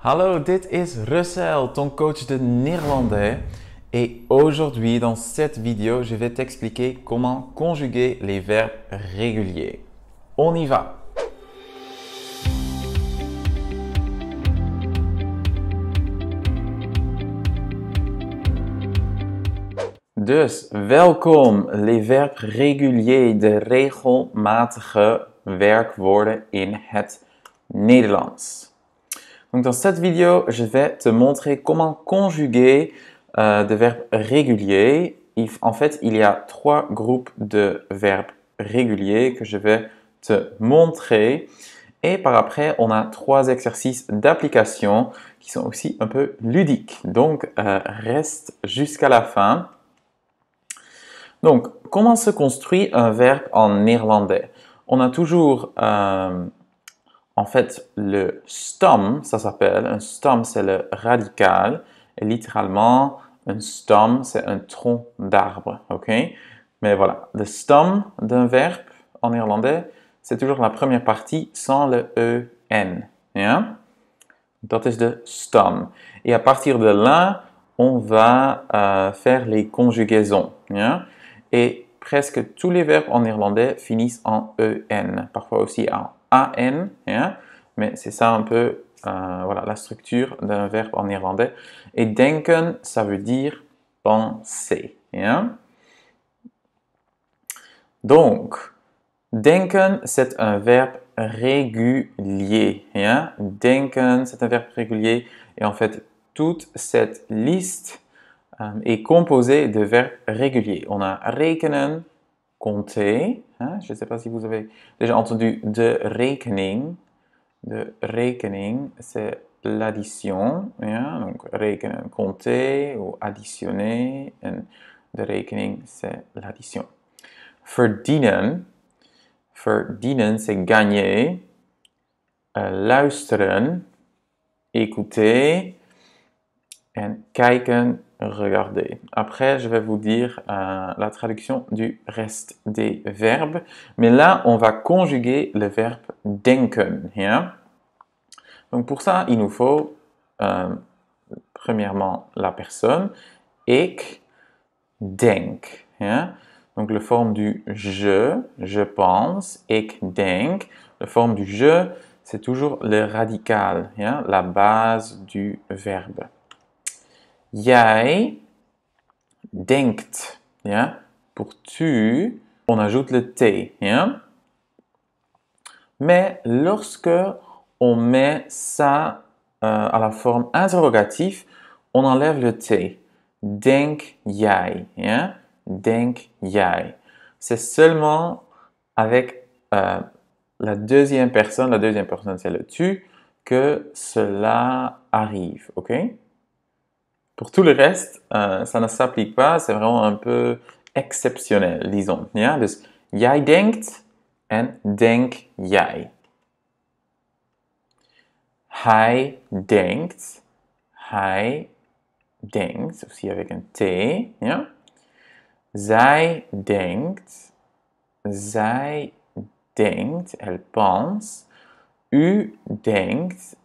Hallo, dit is Russell, ton coach de néerlandais. Et aujourd'hui, dans cette vidéo, je vais t'expliquer comment conjuguer les verbes réguliers. On y va! Dus, welkom, les verbes réguliers, de regelmatige werkwoorden in het Nederlands. Donc dans cette vidéo, je vais te montrer comment conjuguer des verbes réguliers. En fait, il y a trois groupes de verbes réguliers que je vais te montrer. Et par après, on a trois exercices d'application qui sont aussi un peu ludiques. Donc, reste jusqu'à la fin. Donc, comment se construit un verbe en néerlandais? On a toujours en fait, le stam, ça s'appelle, un stam, c'est le radical. Et littéralement, un stam, c'est un tronc d'arbre, ok? Mais voilà, le stam d'un verbe en néerlandais, c'est toujours la première partie sans le en. Ja? Dat is de stam. Et à partir de là, on va faire les conjugaisons. Ja? Et presque tous les verbes en néerlandais finissent en en, parfois aussi en an, ja? Mais c'est ça un peu voilà, la structure d'un verbe en néerlandais. Et denken, ça veut dire penser. Ja? Donc, denken, c'est un verbe régulier. Ja? Denken, c'est un verbe régulier. Et en fait, toute cette liste est composée de verbes réguliers. On a rekenen, compter. Hein? Je ne sais pas si vous avez déjà entendu de rekening. De rekening, c'est l'addition. Ja? Donc, rekenen, compter ou additionner. En de rekening, c'est l'addition. Verdienen. Verdienen, c'est gagner. Luisteren, écouter. En kijken, regarder. Après, je vais vous dire la traduction du reste des verbes. Mais là, on va conjuguer le verbe denken. Ja? Donc pour ça, il nous faut premièrement la personne. Ik denk. Ja? Donc la forme du je pense. Ik denk. La forme du je, c'est toujours le radical, ja? La base du verbe. Jij denkt. Ja? Pour tu, on ajoute le t. Ja? Mais lorsque on met ça à la forme interrogative, on enlève le t. Denk jij. Ja? Denk jij. C'est seulement avec la deuxième personne c'est le tu, que cela arrive. Ok? Pour tout le reste, ça ne s'applique pas, c'est vraiment un peu exceptionnel, disons. Ja? Dus jij denkt en denk jij. Hij denkt, aussi avec un T. Ja? Zij denkt, elle pense. U denkt,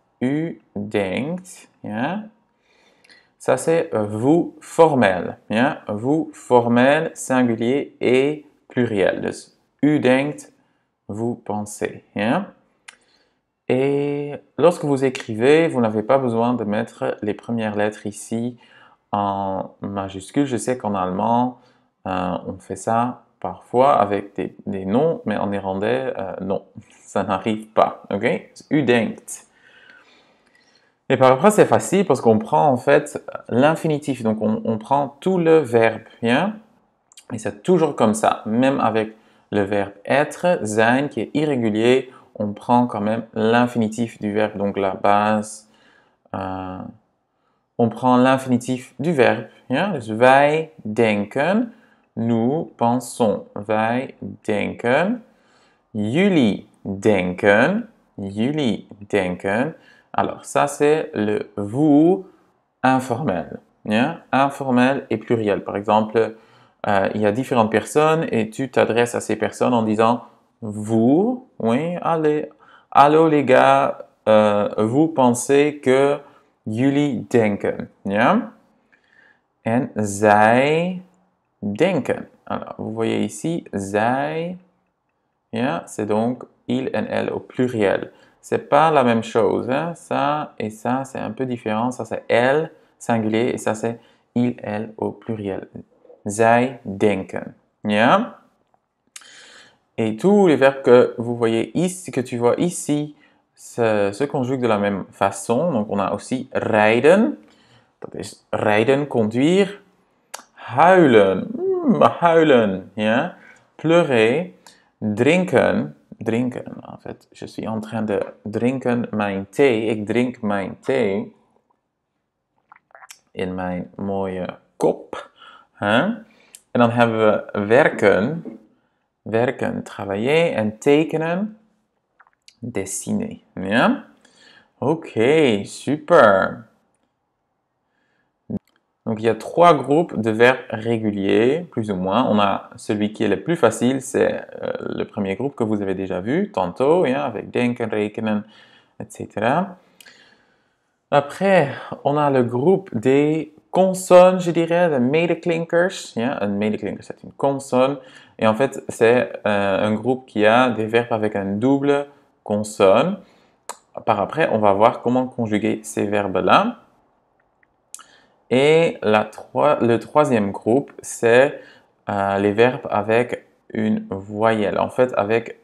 ja? Ça, c'est vous formel. Ja? Vous formel, singulier et pluriel. Dus u denkt, vous pensez. Ja? Et lorsque vous écrivez, vous n'avez pas besoin de mettre les premières lettres ici en majuscule. Je sais qu'en allemand, on fait ça parfois avec des noms, mais en néerlandais, non, ça n'arrive pas. Ok? U denkt. Et par après, c'est facile parce qu'on prend en fait l'infinitif. Donc, on prend tout le verbe. Bien? Et c'est toujours comme ça. Même avec le verbe être, zijn, qui est irrégulier, on prend quand même l'infinitif du verbe. Donc, la base. On prend l'infinitif du verbe. Bien? Dus wij denken. Nous pensons. Wij denken. Jullie denken. Jullie denken. Alors, ça, c'est le vous informel. Yeah? Informel et pluriel. Par exemple, il y a différentes personnes et tu t'adresses à ces personnes en disant vous, oui, allez, allô les gars, vous pensez que Jullie denken. Ja? En zij denken. Alors, vous voyez ici, zij. Ja, c'est donc il et elle au pluriel. C'est pas la même chose. Hein? Ça et ça, c'est un peu différent. Ça, c'est elle, singulier, et ça, c'est il, elle au pluriel. Zij denken. Ja? Et tous les verbes que vous voyez ici, que tu vois ici, se conjuguent de la même façon. Donc, on a aussi rijden. Dat is rijden, conduire. Huilen, huilen, ja. Pleurer. Drinken, drinken. En fait, je suis en train de drinken mijn thee. Ik drink mijn thee in mijn mooie kop. Hè? En dan hebben we werken. Werken, travailler. En tekenen, dessiner. Ja? Oké, super. Donc, il y a 3 groupes de verbes réguliers, plus ou moins. On a celui qui est le plus facile, c'est le premier groupe que vous avez déjà vu tantôt, ja, avec denken, rekenen, etc. Après, on a le groupe des consonnes, je dirais, de medeklinkers. Ja. Un medeklinker, c'est une consonne. Et en fait, c'est un groupe qui a des verbes avec un double consonne. Par après, on va voir comment conjuguer ces verbes-là. Et le troisième groupe, c'est les verbes avec une voyelle. En fait, avec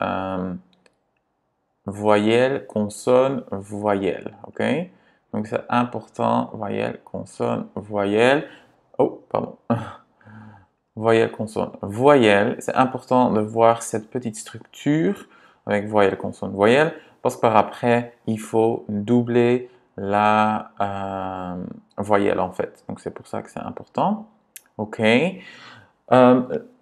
voyelle, consonne, voyelle. Ok? Donc, c'est important. Voyelle, consonne, voyelle. Oh, pardon. Voyelle, consonne, voyelle. C'est important de voir cette petite structure avec voyelle, consonne, voyelle. Parce que par après, il faut doubler la voyelle en fait. Donc c'est pour ça que c'est important. Ok.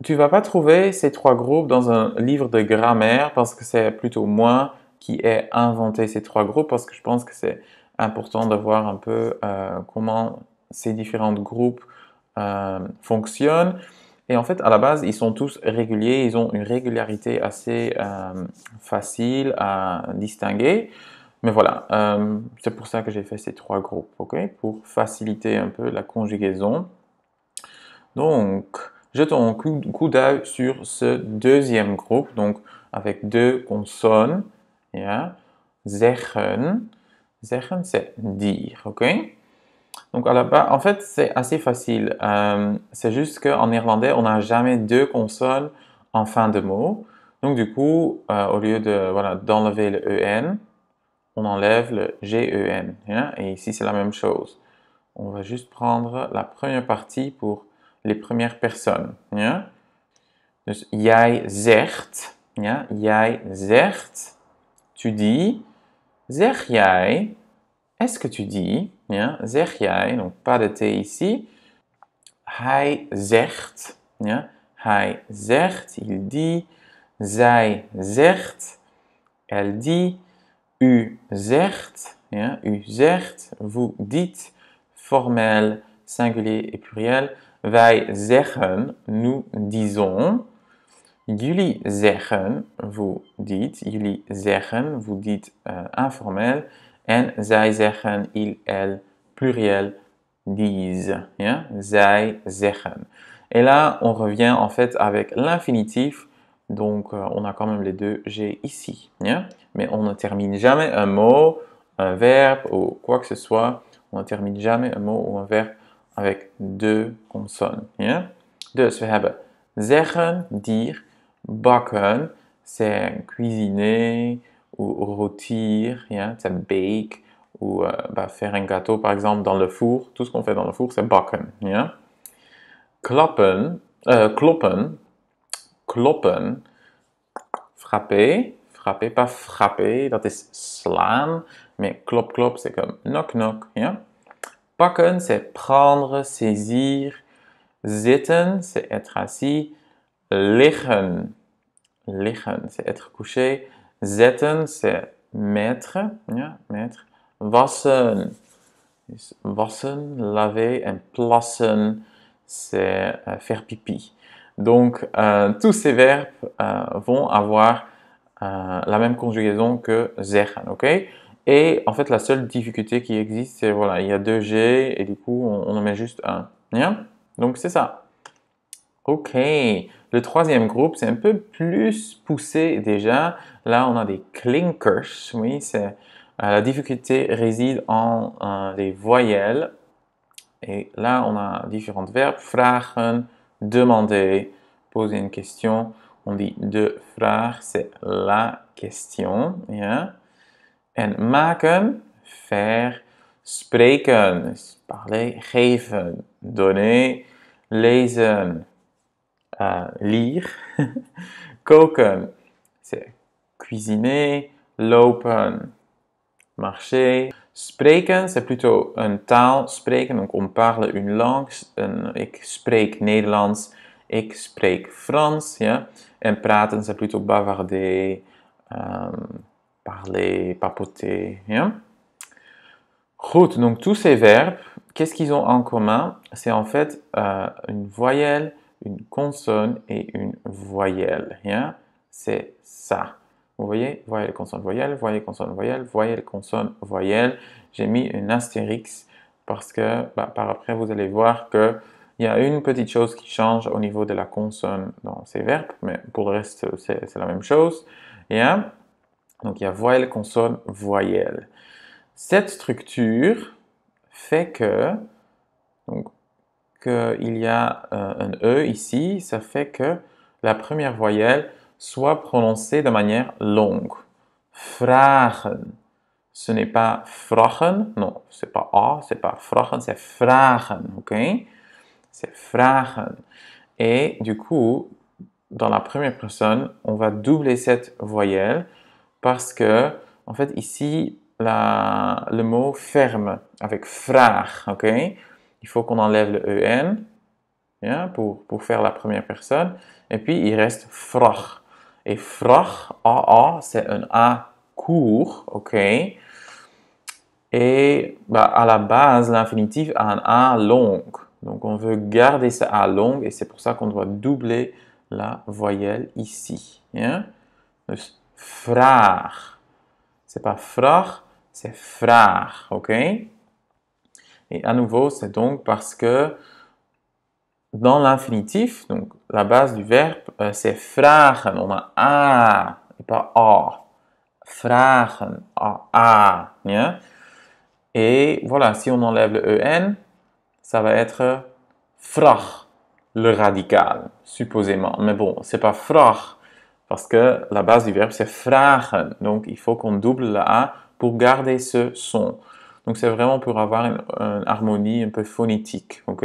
Tu vas pas trouver ces 3 groupes dans un livre de grammaire parce que c'est plutôt moi qui ai inventé ces 3 groupes parce que je pense que c'est important de voir un peu comment ces différents groupes fonctionnent. Et en fait, à la base, ils sont tous réguliers, ils ont une régularité assez facile à distinguer. Mais voilà, c'est pour ça que j'ai fait ces 3 groupes, ok? Pour faciliter un peu la conjugaison. Donc, jetons un coup d'œil sur ce deuxième groupe, donc avec 2 consonnes. Ja? Zeggen. Zeggen, c'est dire, ok? Donc, en fait, c'est assez facile. C'est juste qu'en néerlandais, on n'a jamais 2 consonnes en fin de mot. Donc, du coup, au lieu d'enlever le EN, on enlève le GEN. Hein? Et ici, c'est la même chose. On va juste prendre la première partie pour les premières personnes. Hein? Dus jij zegt, ja? Jij zegt, tu dis, zeg jij, est-ce que tu dis, ja? Zeg jij, donc pas de T ici. Hij zegt, ja? Hij zegt, il dit. Zij zegt, elle dit. U zegt, ja? U zegt, vous dites. Formel, singulier et pluriel. Wij zeggen, nous disons. Jullie zeggen, vous dites. Jullie zeggen, vous dites informel. En zij zeggen, il, elle, pluriel, disent. Ja? Zij zeggen. Et là, on revient en fait avec l'infinitif. Donc, on a quand même les 2 G ici. Ja? Mais on ne termine jamais un mot, un verbe ou quoi que ce soit. On ne termine jamais un mot ou un verbe avec 2 consonnes. Ja? Dus we hebben zeggen, dire. Bakken, c'est cuisiner ou rôtir, yeah, c'est bake ou faire un gâteau par exemple dans le four. Tout ce qu'on fait dans le four, c'est bakken. Yeah. Kloppen, frapper, pas frapper, dat is slaan, mais klop, c'est comme knock, yeah. Pakken, c'est prendre, saisir. Zitten, c'est être assis. Liggen, c'est être couché. Zetten, c'est mettre. Ja, mettre. Wassen, wassen, laver. En plassen, c'est faire pipi. Donc, tous ces verbes vont avoir la même conjugaison que zeggen, ok? Et en fait, la seule difficulté qui existe, c'est voilà, il y a 2 G et du coup, on en met juste un. Bien? Donc, c'est ça. OK. Le troisième groupe, c'est un peu plus poussé déjà. Là, on a des clinkers. Oui, la difficulté réside en les voyelles. Et là, on a différents verbes. Vragen, demander, poser une question. On dit de vraag, c'est la question. Ja? En maken, faire. Spreken, parler. Geven, donner. Lezen, lire. Koken, c'est cuisiner. Lopen, marcher. Spreken, c'est plutôt een taal spreken. Donc on parle une langue. Ik spreek Nederlands. Ik spreek Frans. Ja? En praten, c'est plutôt bavarder, parler, papoter. Ja? Goed, donc tous ces verbes, qu'est-ce qu'ils ont en commun? C'est en fait une voyelle, une consonne et une voyelle. Ja? C'est ça. Vous voyez, voyelle, consonne, voyelle, voyelle, consonne, voyelle, voyelle, consonne, voyelle. J'ai mis une astérix parce que par après, vous allez voir qu'il y a une petite chose qui change au niveau de la consonne dans ces verbes, mais pour le reste, c'est la même chose. Ja? Donc, il y a voyelle, consonne, voyelle. Cette structure fait donc, qu'il y a un E ici, ça fait que la première voyelle soit prononcée de manière longue. Vragen. Ce n'est pas vragen, non, c'est pas A, c'est pas vragen, c'est vragen, ok? C'est vragen. Et du coup, dans la première personne, on va doubler cette voyelle parce que, en fait, ici, le mot ferme avec vraag, ok? Il faut qu'on enlève le EN ja, pour faire la première personne. Et puis, il reste vrag. Et vrag, AA, c'est un A court, ok? Et à la base, l'infinitif a un A long. Donc, on veut garder ce A long et c'est pour ça qu'on doit doubler la voyelle ici. Ja? Dus vraag. C'est pas vrag, c'est vraag, ok? Et à nouveau, c'est donc parce que dans l'infinitif, donc la base du verbe, c'est vragen. On a A et pas A. Vragen, A. Ja? Et voilà, si on enlève le EN, ça va être vrag, le radical, supposément. Mais bon, c'est pas vrag, parce que la base du verbe, c'est vragen. Donc, il faut qu'on double le A pour garder ce son. Donc, c'est vraiment pour avoir une harmonie un peu phonétique, ok?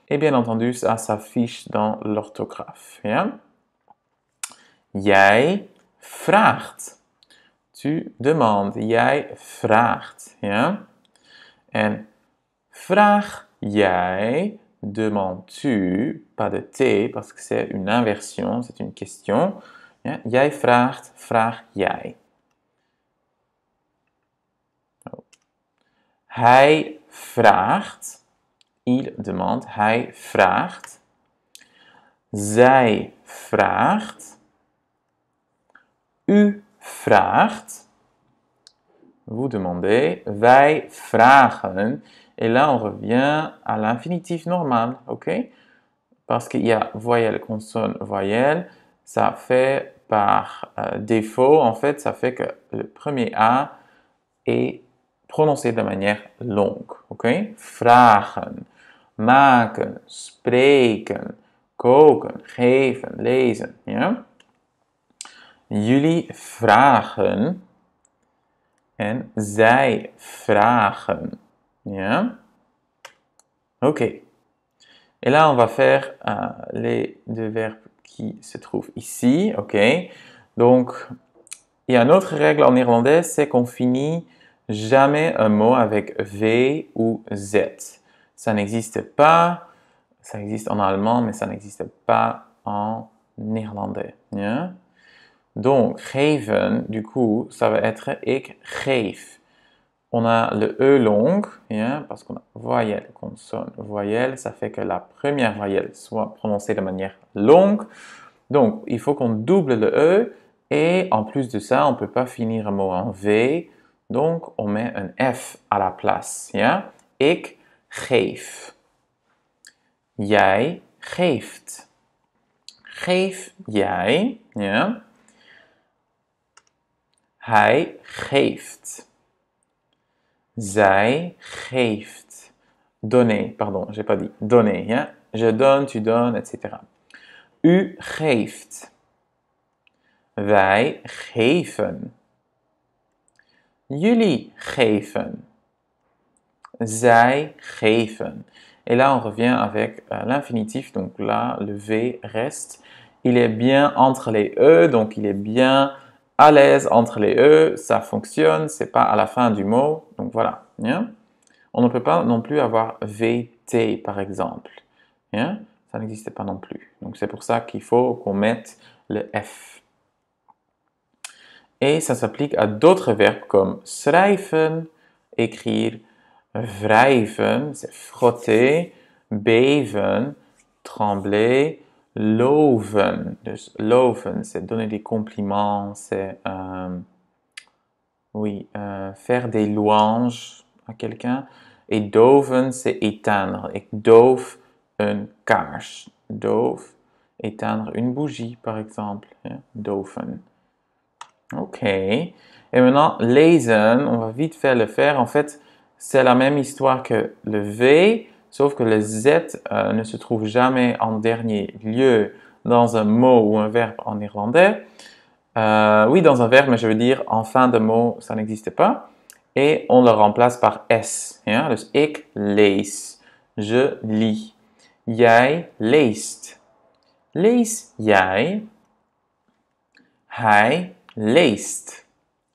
Et bien entendu, ça s'affiche dans l'orthographe. Ja? Jij vraagt. Tu demandes. Jij vraagt. Ja? En vraag jij, demandes-tu, pas de T, parce que c'est une inversion, c'est une question. Ja? Jij vraagt, vraag jij. Hij vraagt. Il demande, hij vraagt. Zij vraagt. U vraagt. Vous demandez. Wij vragen. Et là, on revient à l'infinitif normal, ok? Parce qu'il y a voyelle, consonne, voyelle. Ça fait par défaut, en fait, ça fait que le premier A est prononcé de manière longue, ok? Vragen, maken, spreken, koken, geven, lezen, ja? Jullie vragen en zij vragen, ja? Ok. Et là, on va faire les deux verbes qui se trouvent ici, ok? Donc, il y a une autre règle en néerlandais, c'est qu'on finit jamais un mot avec V ou Z. Ça n'existe pas, ça existe en allemand, mais ça n'existe pas en néerlandais. Ja? Donc, geven, du coup, ça va être ik geef. On a le E long, ja, parce qu'on a voyelle, consonne, voyelle. Ça fait que la première voyelle soit prononcée de manière longue. Donc, il faut qu'on double le E. Et en plus de ça, on ne peut pas finir un mot en V Donc, on met un F à la place. Ja? Ik geef. Jij geeft. Geef jij. Ja? Hij geeft. Zij geeft. Donner, pardon, j'ai pas dit. Donner. Ja? Je donne, tu donnes, etc. U geeft. Wij geven. Jullie geven. Zij geven. Et là, on revient avec l'infinitif. Donc là, le V reste. Il est bien entre les E, donc il est bien à l'aise entre les E. Ça fonctionne, c'est pas à la fin du mot. Donc voilà. Yeah? On ne peut pas non plus avoir VT, par exemple. Yeah? Ça n'existe pas non plus. Donc c'est pour ça qu'il faut qu'on mette le F. Et ça s'applique à d'autres verbes comme schrijven, écrire, wrijven, c'est frotter, beven, trembler, loven. Dus loven, c'est donner des compliments, c'est faire des louanges à quelqu'un. Et doven, c'est éteindre. Ik doof een kaars. Doof, éteindre une bougie, par exemple. Yeah? Doven. Ok. Et maintenant, lezen, on va vite faire le faire. En fait, c'est la même histoire que le V, sauf que le Z ne se trouve jamais en dernier lieu dans un mot ou un verbe en néerlandais. Oui, dans un verbe, mais je veux dire en fin de mot, ça n'existe pas. Et on le remplace par S. Ja? Dus ik lees. Je lis. Jij leest. Lees jij? Hij leest.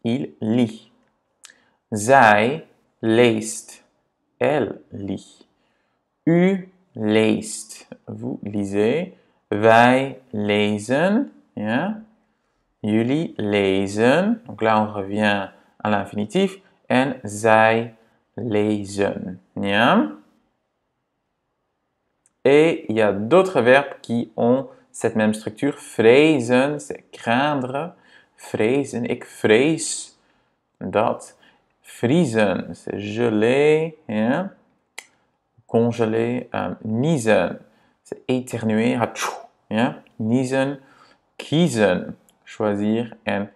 Il lit. Zij leest. Elle lit. U leest. Vous lisez. Wij lezen. Ja? Jullie lezen. Donc là, on revient à l'infinitif. En zij lezen. Ja? Et il y a d'autres verbes qui ont cette même structure. Vrezen, c'est craindre. Vrezen, ik vrees dat. Vriezen, c'est geler. Ja? Congeler. Niezen, c'est éternuer. Ja? Niezen, kiezen, choisir. En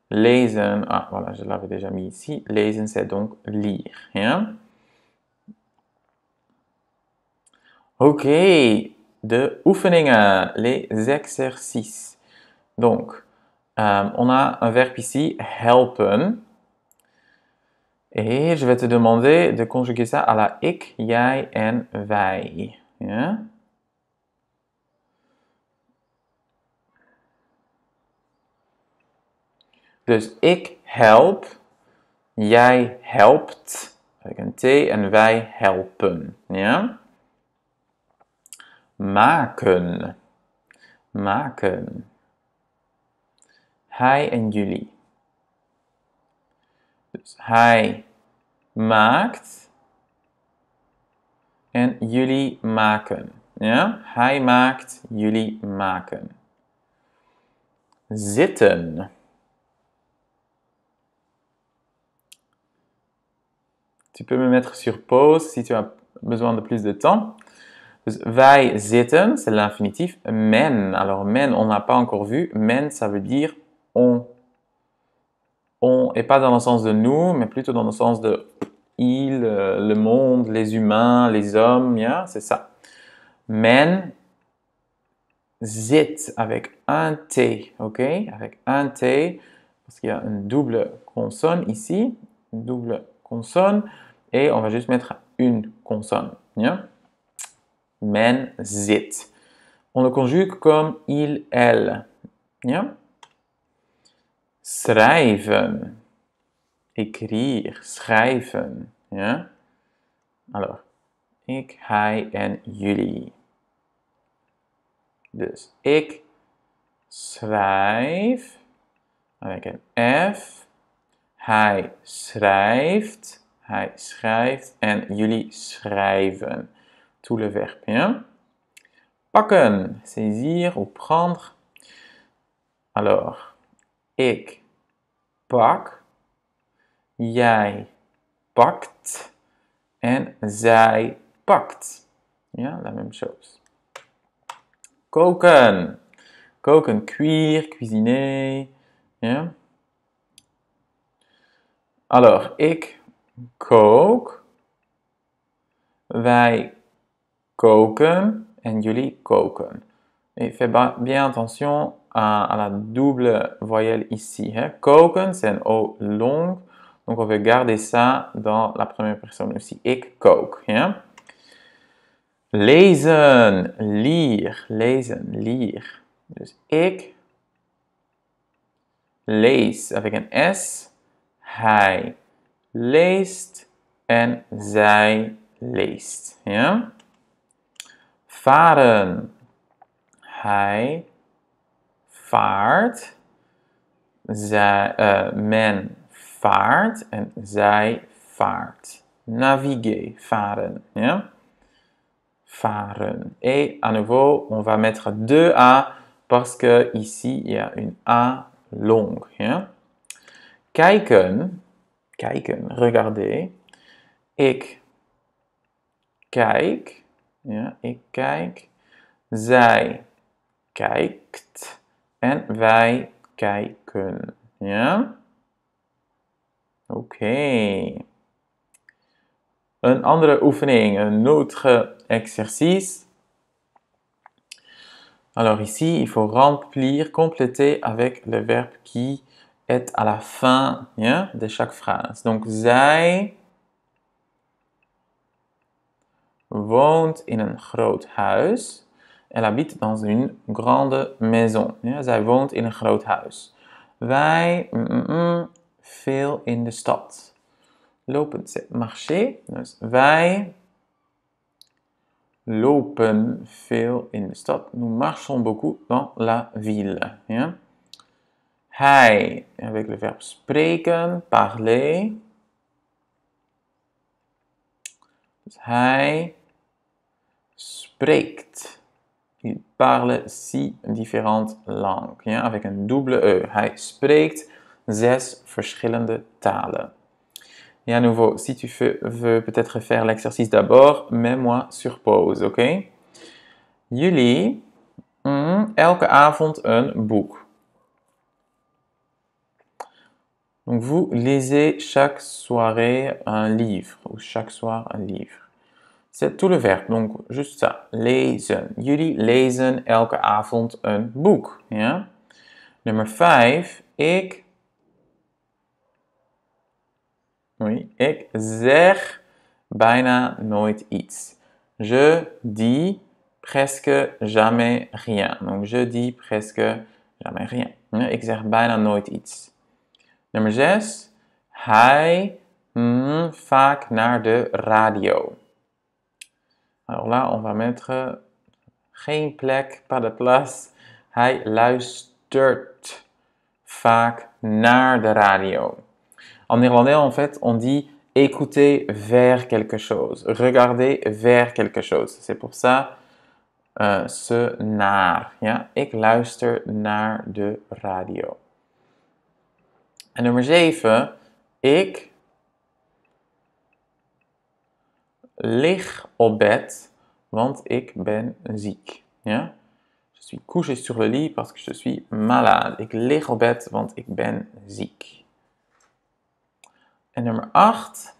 lezen, voilà, je l'avais déjà mis ici. Lezen, c'est donc lire. Ja? Ok, de oefeningen, les exercices. Donc, on a un verbe ici, helpen. Et je vais te demander de conjuguer ça à la ik, jij en wij. Ja? Dus ik help, jij helpt, avec een T, en wij helpen. Ja? Maken. Maken. Hij en jullie. Dus hij maakt en jullie maken. Ja? Hij maakt, jullie maken. Zitten. Tu peux me mettre sur pause si tu as besoin de plus de temps. Dus wij zitten, c'est l'infinitif. Men. Alors men, on n'a pas encore vu. Men, ça veut dire on. On, et pas dans le sens de nous, mais plutôt dans le sens de il, le monde, les humains, les hommes, yeah, c'est ça. Men zit avec un T, ok? Avec un T, parce qu'il y a une double consonne ici, une double consonne, et on va juste mettre une consonne. Yeah? Men zit. On le conjugue comme il, elle. Yeah? Schrijven. Écrire, schrijven. Ja? Alors, ik, hij en jullie. Dus ik schrijf avec een F. Hij schrijft en jullie schrijven. Tout le verbe. Ja? Pakken, saisir ou prendre. Alors, ik pak. jij pakt en zij pakt. Ja, la même chose. Koken. Koken, cuire, cuisiner. Ja. Alors, ik kook. Wij koken en jullie koken. Et fais bien attention à la double voyelle ici. Hein. Koken, c'est un O long. Donc, on veut garder ça dans la première personne aussi. Ik kook. Ja. Lezen, lire, lezen, lire. Dus ik lees avec een S. Hij leest en zij leest. Ja? Varen. Hij vaart. Men vaart en zij vaart. Naviguer, varen. Ja? Varen. Et à nouveau, on va mettre deux A parce que ici il y a une A longue. Ja? Kijken, kijken, regarder. Ik kijk, ja, ik kijk. Zij kijkt en wij kijken. Ja? Oké. Een andere oefening, un autre exercice. Alors ici, il faut remplir, compléter avec le verbe qui est à la fin ja, de chaque phrase. Donc, zij woont in een groot huis. Elle habite dans une grande maison. Ja, zij woont in een groot huis. Wij veel in de stad. Lopen, c'est marcher. Dus wij lopen veel in de stad. Nous marchons beaucoup dans la ville. Ja? Hij, avec le verbe spreken, parler. Dus hij spreekt. Il parle 6 différentes langues. Ja? Avec een double E. Hij spreekt 6 verschillende talen. Et à nouveau, si tu veux peut-être faire l'exercice d'abord, mets-moi sur pause, ok? Jullie, elke avond een boek. Donc vous lisez chaque soirée un livre, ou chaque soir un livre. C'est tout le verbe, donc juste ça, lezen. Jullie lezen elke avond een boek, ja? Nummer 5, ik zeg bijna nooit iets. Je dis presque jamais rien. Donc, je dis presque jamais rien. Ik zeg bijna nooit iets. Nummer 6. Hij vaak naar de radio. Alors là, on va mettre geen plek, pas de place. Hij luistert vaak naar de radio. En néerlandais, en fait, on dit écouter vers quelque chose, regarder vers quelque chose. C'est pour ça ce naar. Ja? Ik luister naar de radio. En nummer 7. Ik lig op bed, want ik ben ziek. Ja? Je suis couché sur le lit parce que je suis malade. Ik lig op bed, want ik ben ziek. En nummer 8.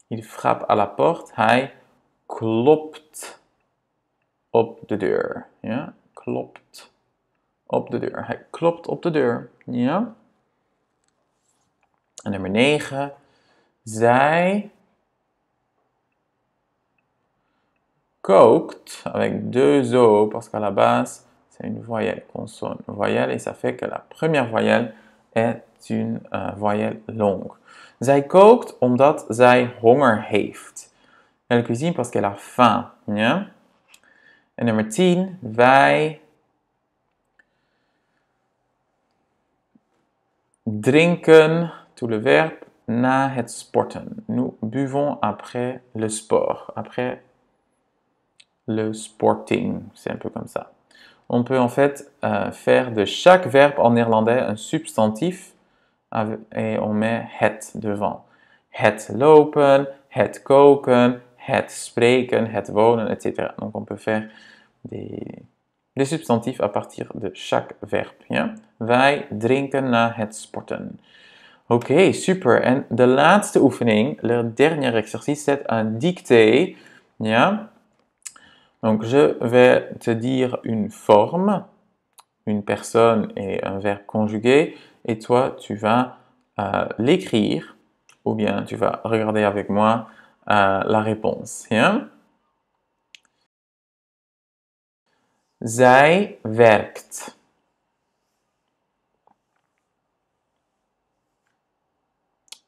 Il frappe à la porte. Hij klopt op de deur. Ja? Klopt op de deur. Hij klopt op de deur. Ja? En nummer 9. Zij kookt avec deux O parce qu'à la base c'est une voyelle, consonne, voyelle, et ça fait que la première voyelle est une voyelle longue. Zij kookt omdat zij honger heeft. Elle cuisine parce qu'elle a faim. Ja? En nummer 10, wij drinken, tout le verbe, na het sporten. Nous buvons après le sport, après le sporting, c'est un peu comme ça. on peut en fait faire de chaque verbe en néerlandais un substantif et on met het devant. Het lopen, het koken, het spreken, het wonen, etc. Donc on peut faire des substantifs à partir de chaque verbe. Ja? Wij drinken na het sporten. Oké, super. En de laatste oefening, le dernier exercice, c'est un dictée. Ja? Donc je vais te dire une forme, une personne et un verbe conjugué, et toi tu vas l'écrire, ou bien tu vas regarder avec moi la réponse. Ja? Zij werkt.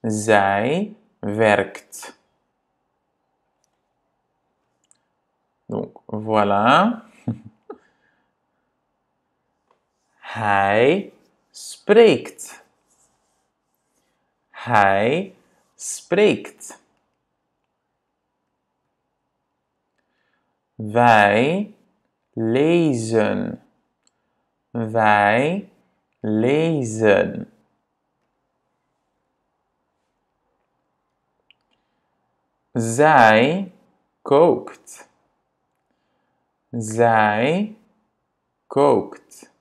Zij werkt. Donc voilà. Hij spreekt. Hij spreekt. Wij lezen. Wij lezen. Zij kookt. Zij kookt.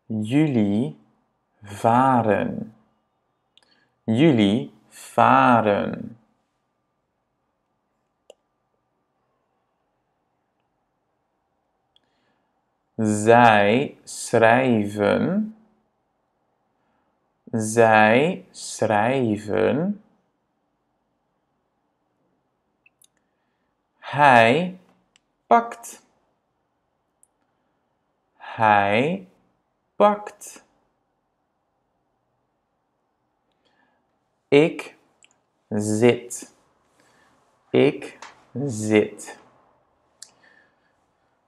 Jullie varen. Jullie varen. Zij schrijven. Zij schrijven. Hij pakt. Hij pakt. Ik zit. Ik zit.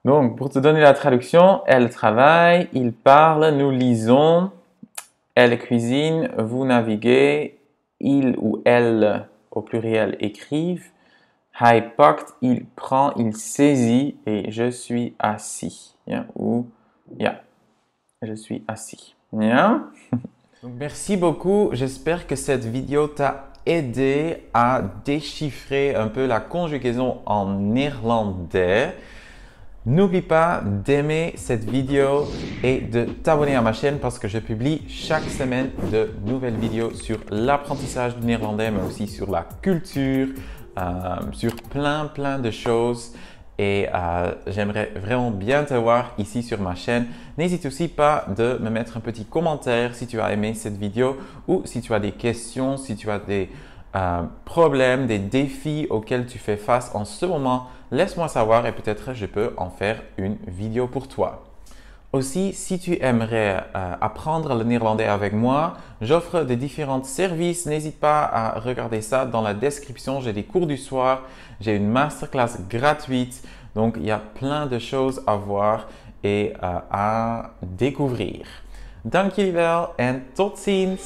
Donc, pour te donner la traduction, elle travaille, il parle, nous lisons, elle cuisine, vous naviguez, il ou elle au pluriel écrivent, hij pakt, il prend, il saisit et je suis assis. Yeah, ou yeah, je suis assis. Yeah? Donc, merci beaucoup, j'espère que cette vidéo t'a aidé à déchiffrer un peu la conjugaison en néerlandais. N'oublie pas d'aimer cette vidéo et de t'abonner à ma chaîne parce que je publie chaque semaine de nouvelles vidéos sur l'apprentissage du néerlandais, mais aussi sur la culture, sur plein de choses. Et j'aimerais vraiment bien te voir ici sur ma chaîne. N'hésite aussi pas de me mettre un petit commentaire si tu as aimé cette vidéo ou si tu as des questions, si tu as des problèmes, des défis auxquels tu fais face en ce moment. Laisse-moi savoir et peut-être je peux en faire une vidéo pour toi. Aussi, si tu aimerais apprendre le néerlandais avec moi, j'offre des différents services. N'hésite pas à regarder ça dans la description. J'ai des cours du soir, j'ai une masterclass gratuite. Donc, il y a plein de choses à voir et à découvrir. Dank jullie wel en tot ziens!